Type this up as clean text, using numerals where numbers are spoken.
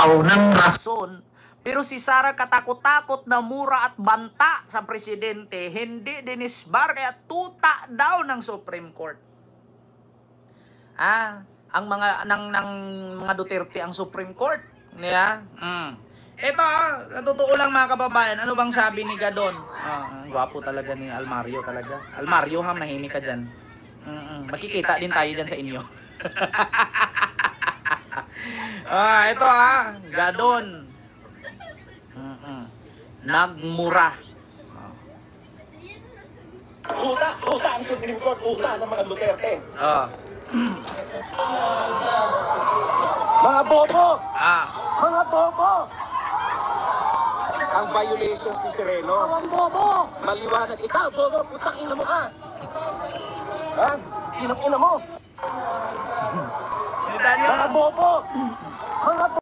daw ng rason. Pero si Sara katakot-takot na mura at banta sa presidente, hindi dinisbar kaya tuta daw ng Supreme Court. Ang mga mga Duterte ang Supreme Court, niya. Ito, sa totoo lang mga kababayan, ano bang sabi ni Gadon? Ang gwapo talaga ni Almario talaga. Almario, nahimik ka dyan. Makikita din tayo dyan sa inyo. Ito Gadon. Nagmura. Huta ang Supreme Court, huta ng mga Duterte. Mga bobo! Mga bobo! Ang violations ni Sereno. Ang bobo! Maliwanag. Ikaw, bobo, putang ina mo ka! Inang ina mo! Mga bobo! Mga bobo!